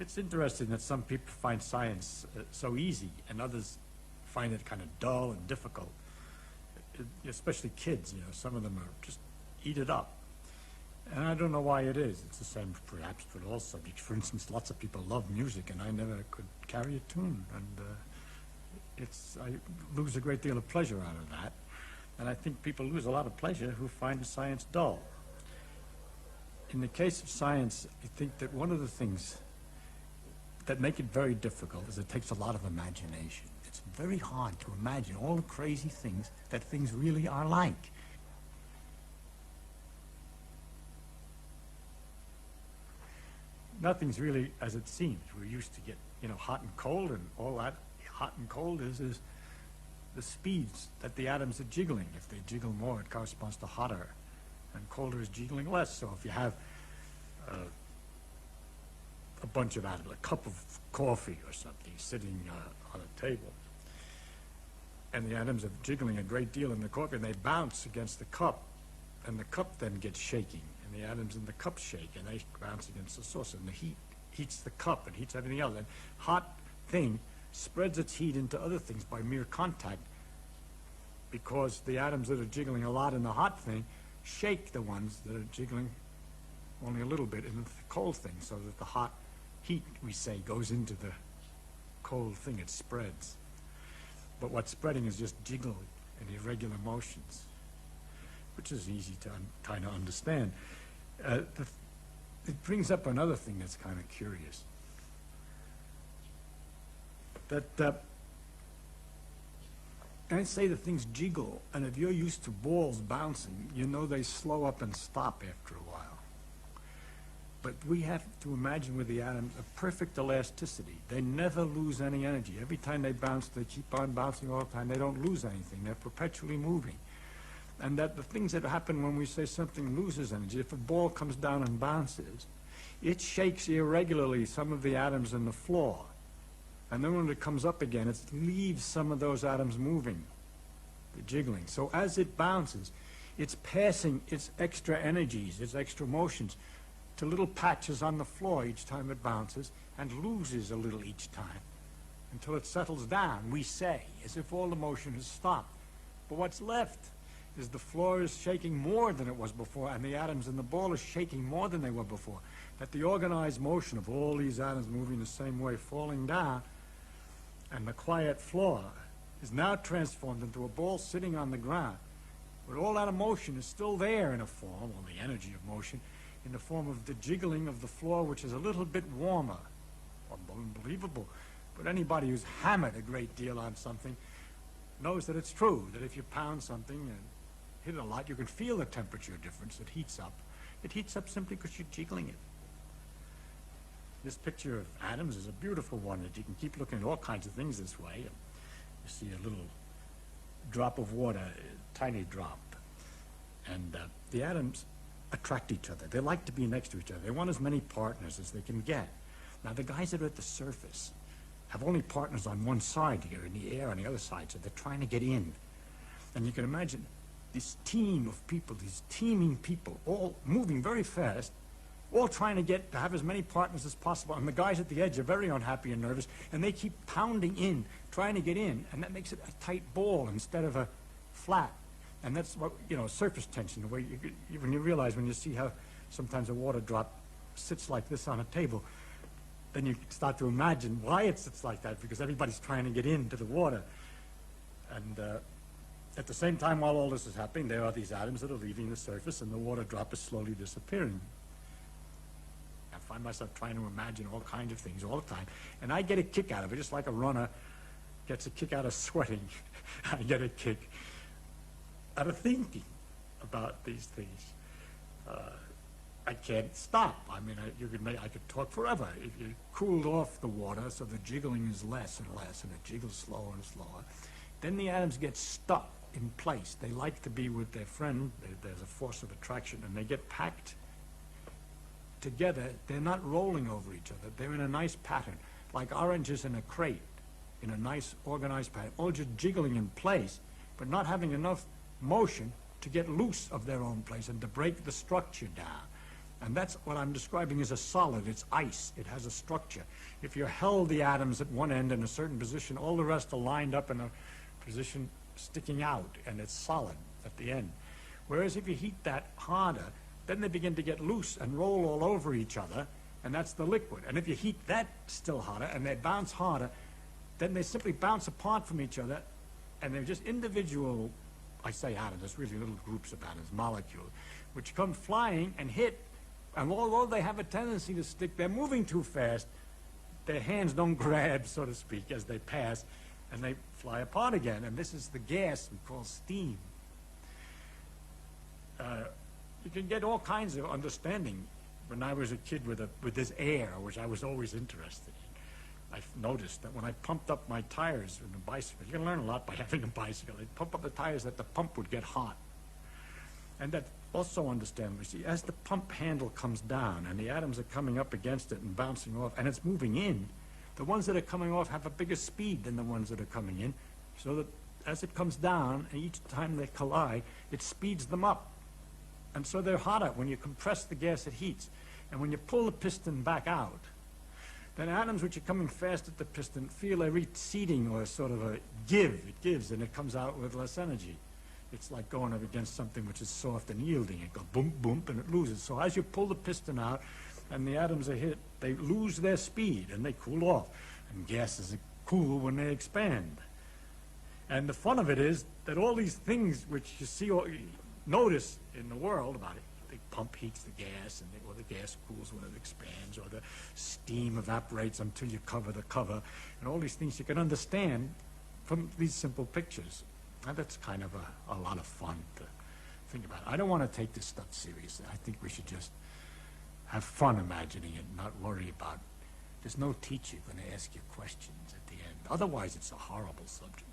It's interesting that some people find science so easy and others find it kind of dull and difficult. Especially kids, some of them are just eat it up. And I don't know why it is. It's the same perhaps for all subjects. For instance, lots of people love music and I never could carry a tune. And I lose a great deal of pleasure out of that. And I think people lose a lot of pleasure who find science dull. In the case of science, I think that one of the things that make it very difficult is it takes a lot of imagination. It's very hard to imagine all the crazy things that things really are like. Nothing's really as it seems. We're used to get, hot and cold, and all that hot and cold is the speeds that the atoms are jiggling. If they jiggle more, it corresponds to hotter, and colder is jiggling less. So if you have a bunch of atoms, a cup of coffee or something sitting on a table, and the atoms are jiggling a great deal in the coffee, and they bounce against the cup, and the cup then gets shaking, and the atoms in the cup shake, and they bounce against the saucer, and the heat heats the cup and heats everything else. And hot thing spreads its heat into other things by mere contact, because the atoms that are jiggling a lot in the hot thing shake the ones that are jiggling only a little bit in the cold thing, so that the hot heat, we say, goes into the cold thing. It spreads. But what's spreading is just jiggle and irregular motions, which is easy to kind of understand. It brings up another thing that's kind of curious. That I say that things jiggle, and if you're used to balls bouncing, they slow up and stop after a while. But we have to imagine with the atoms a perfect elasticity. They never lose any energy. Every time they bounce, they keep on bouncing all the time. They don't lose anything. They're perpetually moving. And that the things that happen when we say something loses energy, if a ball comes down and bounces, it shakes irregularly some of the atoms in the floor. And then when it comes up again, it leaves some of those atoms moving, the jiggling. So as it bounces, it's passing its extra energies, its extra motions, to little patches on the floor each time it bounces, and loses a little each time, until it settles down, we say, as if all the motion has stopped. But what's left is the floor is shaking more than it was before, and the atoms in the ball are shaking more than they were before. That the organized motion of all these atoms moving the same way, falling down, and the quiet floor is now transformed into a ball sitting on the ground, but all that motion is still there in a form, or the energy of motion, in the form of the jiggling of the floor, which is a little bit warmer. Unbelievable. But anybody who's hammered a great deal on something knows that it's true, that if you pound something and hit it a lot, you can feel the temperature difference. It heats up. It heats up simply because you're jiggling it. This picture of atoms is a beautiful one, that you can keep looking at all kinds of things this way. You see a little drop of water, a tiny drop. And the atoms attract each other. They like to be next to each other. They want as many partners as they can get. Now, the guys that are at the surface have only partners on one side here, in the air on the other side, so they're trying to get in. And you can imagine this team of people, these teeming people, all moving very fast, all trying to have as many partners as possible. And the guys at the edge are very unhappy and nervous, and they keep pounding in, trying to get in, and that makes it a tight ball instead of a flat. And that's what, surface tension, the way when you realize, when you see how sometimes a water drop sits like this on a table, then you start to imagine why it sits like that, because everybody's trying to get into the water. And at the same time, while all this is happening, there are these atoms that are leaving the surface, and the water drop is slowly disappearing. I find myself trying to imagine all kinds of things all the time, and I get a kick out of it, just like a runner gets a kick out of sweating. I get a kick out of thinking about these things. I can't stop. I mean, I could talk forever. If you cooled off the water so the jiggling is less and less, and it jiggles slower and slower, then the atoms get stuck in place. They like to be with their friend. There's a force of attraction, and they get packed together. They're not rolling over each other. They're in a nice pattern, like oranges in a crate, in a nice organized pattern, all just jiggling in place, but not having enough motion to get loose of their own place and to break the structure down. And that's what I'm describing as a solid. It's ice. It has a structure. If you held the atoms at one end in a certain position, all the rest are lined up in a position sticking out, and it's solid at the end. Whereas if you heat that harder, then they begin to get loose and roll all over each other, and that's the liquid. And if you heat that still harder, and they bounce harder, then they simply bounce apart from each other, and they're just individual, I say atoms, there's really little groups of atoms, molecules, which come flying and hit. And although they have a tendency to stick, they're moving too fast. Their hands don't grab, so to speak, as they pass, and they fly apart again. And this is the gas we call steam. You can get all kinds of understanding. When I was a kid with this air, which I was always interested in, I noticed that when I pumped up my tires in a bicycle, you can learn a lot by having a bicycle. I'd pump up the tires that the pump would get hot. And that also understandable. See, as the pump handle comes down and the atoms are coming up against it and bouncing off, and it's moving in, the ones that are coming off have a bigger speed than the ones that are coming in, so that as it comes down, and each time they collide, it speeds them up. And so they're hotter. When you compress the gas, it heats. And when you pull the piston back out, then atoms which are coming fast at the piston feel a receding or sort of a give. It gives, and it comes out with less energy. It's like going up against something which is soft and yielding. It goes boom, boom, and it loses. So as you pull the piston out and the atoms are hit, they lose their speed and they cool off. And gases cool when they expand. And the fun of it is that all these things which you see or notice in the world about it, the pump heats the gas, or the gas cools when it expands, or the steam evaporates until you cover the cover, and all these things you can understand from these simple pictures. And that's kind of a lot of fun to think about. I don't want to take this stuff seriously. I think we should just have fun imagining it, not worry about it. There's no teacher going to ask you questions at the end. Otherwise, it's a horrible subject.